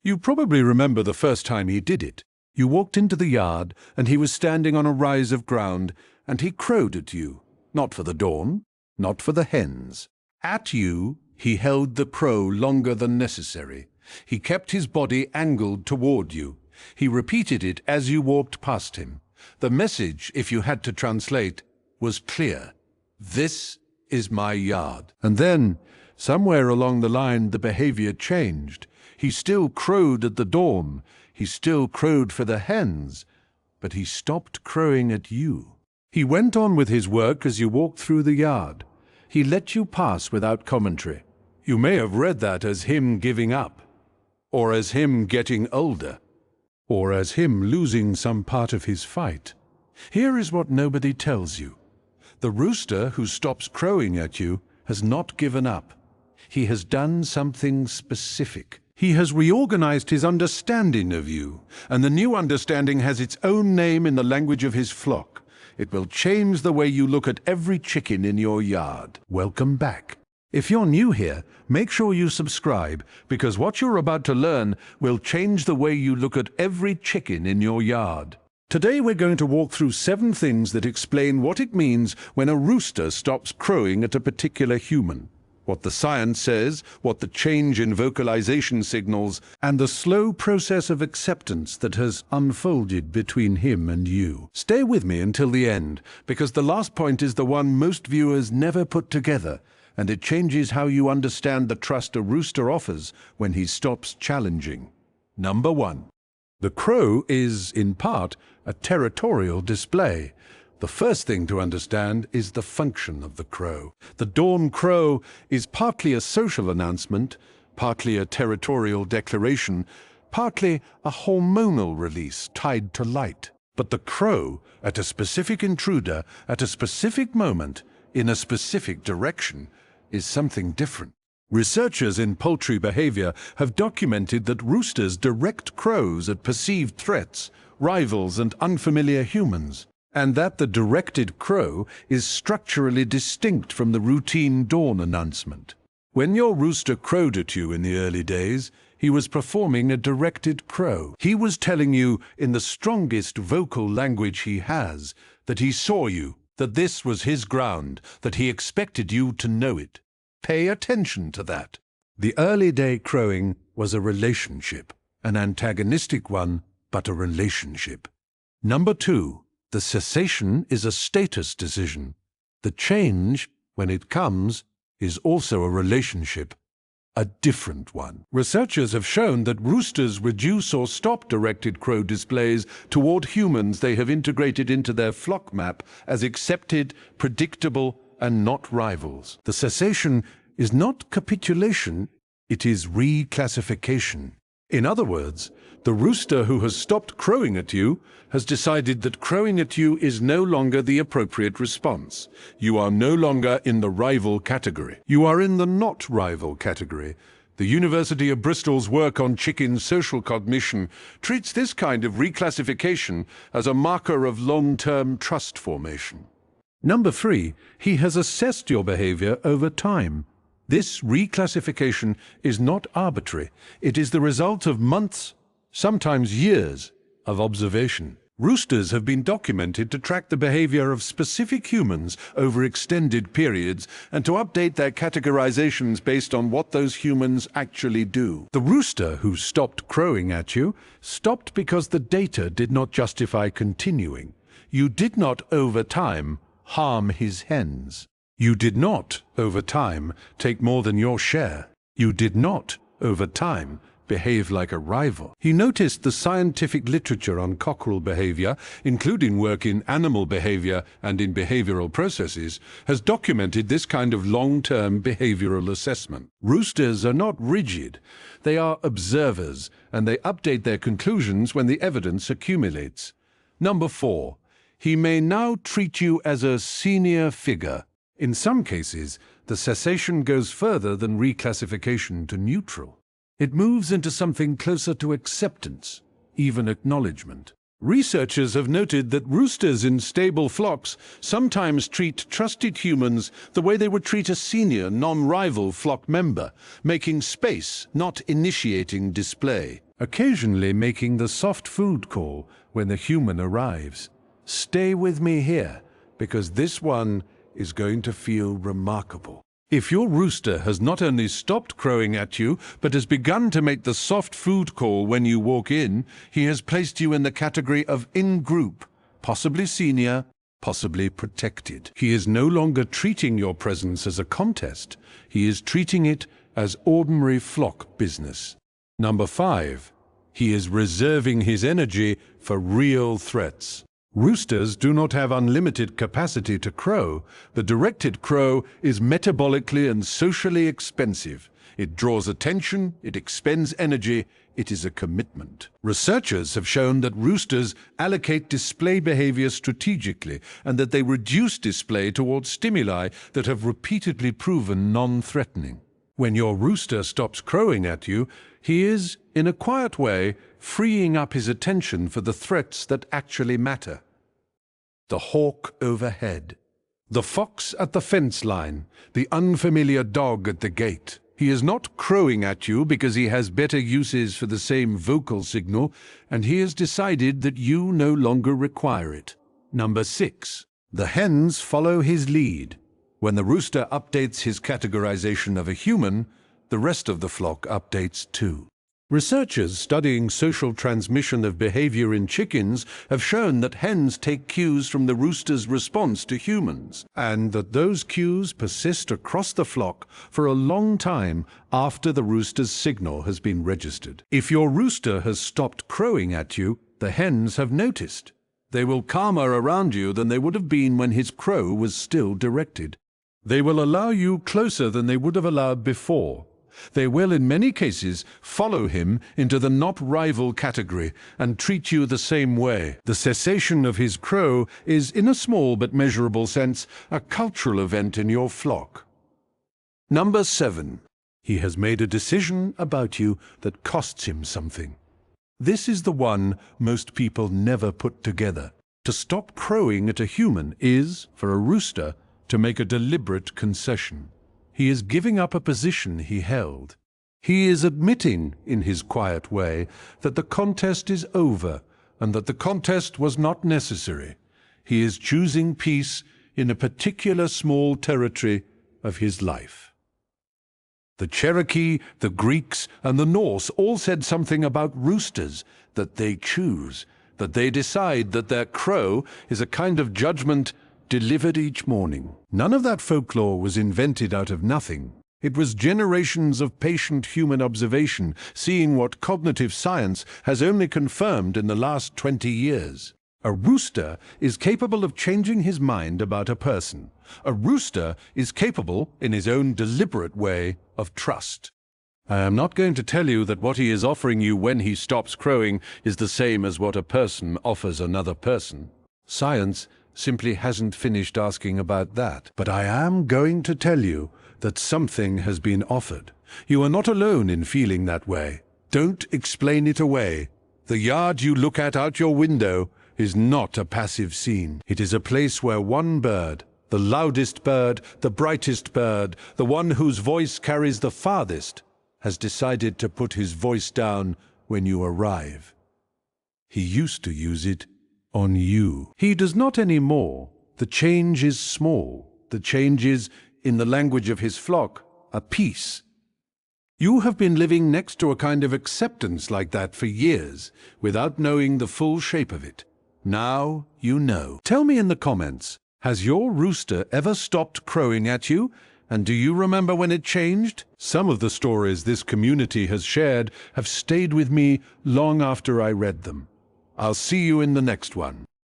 You probably remember the first time he did it. You walked into the yard, and he was standing on a rise of ground, and he crowed at you. Not for the dawn, not for the hens. At you, he held the crow longer than necessary. He kept his body angled toward you. He repeated it as you walked past him. The message, if you had to translate, was clear. This is my yard. And then, somewhere along the line, the behavior changed. He still crowed at the dawn. He still crowed for the hens. But he stopped crowing at you. He went on with his work as you walked through the yard. He let you pass without commentary. You may have read that as him giving up, or as him getting older, or as him losing some part of his fight. Here is what nobody tells you. The rooster who stops crowing at you has not given up. He has done something specific. He has reorganized his understanding of you, and the new understanding has its own name in the language of his flock. It will change the way you look at every chicken in your yard. Welcome back. If you're new here, make sure you subscribe, because what you're about to learn will change the way you look at every chicken in your yard. Today we're going to walk through 7 things that explain what it means when a rooster stops crowing at a particular human. What the science says, what the change in vocalization signals, and the slow process of acceptance that has unfolded between him and you. Stay with me until the end, because the last point is the one most viewers never put together, and it changes how you understand the trust a rooster offers when he stops challenging. Number 1. The crow is, in part, a territorial display. The first thing to understand is the function of the crow. The dawn crow is partly a social announcement, partly a territorial declaration, partly a hormonal release tied to light. But the crow, at a specific intruder, at a specific moment, in a specific direction, is something different. Researchers in poultry behavior have documented that roosters direct crows at perceived threats, rivals, and unfamiliar humans, and that the directed crow is structurally distinct from the routine dawn announcement. When your rooster crowed at you in the early days, he was performing a directed crow. He was telling you, in the strongest vocal language he has, that he saw you, that this was his ground, that he expected you to know it. Pay attention to that. The early day crowing was a relationship, an antagonistic one, but a relationship. Number 2. The cessation is a status decision. The change, when it comes, is also a relationship, a different one. Researchers have shown that roosters reduce or stop directed crow displays toward humans they have integrated into their flock map as accepted, predictable, and not rivals. The cessation is not capitulation, it is reclassification. In other words, the rooster who has stopped crowing at you has decided that crowing at you is no longer the appropriate response. You are no longer in the rival category. You are in the not rival category. The University of Bristol's work on chicken social cognition treats this kind of reclassification as a marker of long-term trust formation. Number 3, he has assessed your behavior over time. This reclassification is not arbitrary. It is the result of months, sometimes years, of observation. Roosters have been documented to track the behavior of specific humans over extended periods and to update their categorizations based on what those humans actually do. The rooster who stopped crowing at you stopped because the data did not justify continuing. You did not, over time, harm his hens. You did not, over time, take more than your share. You did not, over time, behave like a rival. He noticed the scientific literature on cockerel behavior, including work in animal behavior and in behavioral processes, has documented this kind of long-term behavioral assessment. Roosters are not rigid. They are observers, and they update their conclusions when the evidence accumulates. Number 4. He may now treat you as a senior figure. In some cases, the cessation goes further than reclassification to neutral. It moves into something closer to acceptance, even acknowledgement. Researchers have noted that roosters in stable flocks sometimes treat trusted humans the way they would treat a senior, non-rival flock member, making space, not initiating display. occasionally making the soft food call when the human arrives. Stay with me here, because this one is going to feel remarkable. If your rooster has not only stopped crowing at you, but has begun to make the soft food call when you walk in, he has placed you in the category of in-group, possibly senior, possibly protected. He is no longer treating your presence as a contest. He is treating it as ordinary flock business. Number 5, he is reserving his energy for real threats. Roosters do not have unlimited capacity to crow. The directed crow is metabolically and socially expensive. It draws attention, it expends energy, it is a commitment. Researchers have shown that roosters allocate display behavior strategically and that they reduce display towards stimuli that have repeatedly proven non-threatening. When your rooster stops crowing at you, he is, in a quiet way, freeing up his attention for the threats that actually matter. The hawk overhead, the fox at the fence line, the unfamiliar dog at the gate. He is not crowing at you because he has better uses for the same vocal signal, and he has decided that you no longer require it. Number 6, the hens follow his lead. When the rooster updates his categorization of a human, the rest of the flock updates too. Researchers studying social transmission of behavior in chickens have shown that hens take cues from the rooster's response to humans, and that those cues persist across the flock for a long time after the rooster's signal has been registered. If your rooster has stopped crowing at you, the hens have noticed. They will calmer around you than they would have been when his crow was still directed. They will allow you closer than they would have allowed before. They will, in many cases, follow him into the not-rival category and treat you the same way. The cessation of his crow is, in a small but measurable sense, a cultural event in your flock. Number 7. He has made a decision about you that costs him something. This is the one most people never put together. To stop crowing at a human is, for a rooster, to make a deliberate concession. He is giving up a position he held. He is admitting, in his quiet way, that the contest is over and that the contest was not necessary. He is choosing peace in a particular small territory of his life. The Cherokee, the Greeks, and the Norse all said something about roosters, that they choose, that they decide that their crow is a kind of judgment delivered each morning. None of that folklore was invented out of nothing. It was generations of patient human observation, seeing what cognitive science has only confirmed in the last 20 years. A rooster is capable of changing his mind about a person. A rooster is capable, in his own deliberate way, of trust. I am not going to tell you that what he is offering you when he stops crowing is the same as what a person offers another person. Science simply hasn't finished asking about that. But I am going to tell you that something has been offered. You are not alone in feeling that way. Don't explain it away. The yard you look at out your window is not a passive scene. It is a place where one bird, the loudest bird, the brightest bird, the one whose voice carries the farthest, has decided to put his voice down when you arrive. He used to use it on you. He does not anymore. The change is small. The change is, in the language of his flock, a peace. You have been living next to a kind of acceptance like that for years, without knowing the full shape of it. Now you know. Tell me in the comments, has your rooster ever stopped crowing at you? And do you remember when it changed? Some of the stories this community has shared have stayed with me long after I read them. I'll see you in the next one.